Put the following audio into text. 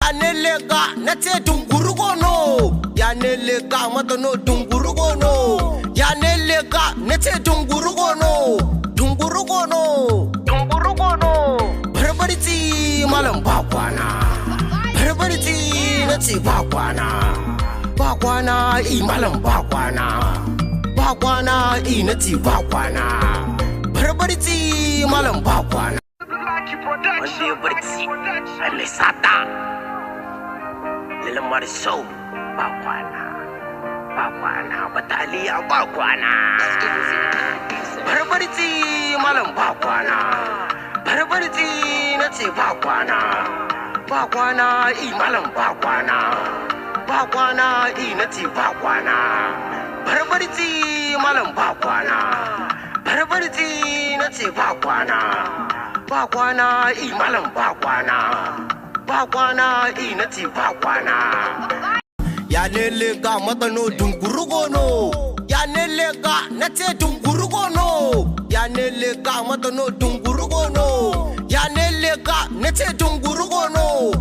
Yanelega nace dungurugono Yanelega matano dungurugono Yanelega nace dungurugono Dungurugono Barbarci malam bakwana Barbarci nace bakwana Bakwana I malam bakwana Bakwana I nace bakwana Barbarci malam bakwana Wanda ya barci ai mai sata lamar show bakwana bataliya bakwana barbarci malam bakwana barbarci nace bakwana I malam bakwana I nace bakwana barbarci malam bakwana barbarci nace bakwana I malam bakwana I nace bakwana Yanelega matano dungurugono Yanelega nace dungurugono Yanelega matano dungurugono Yanelega nace dungurugono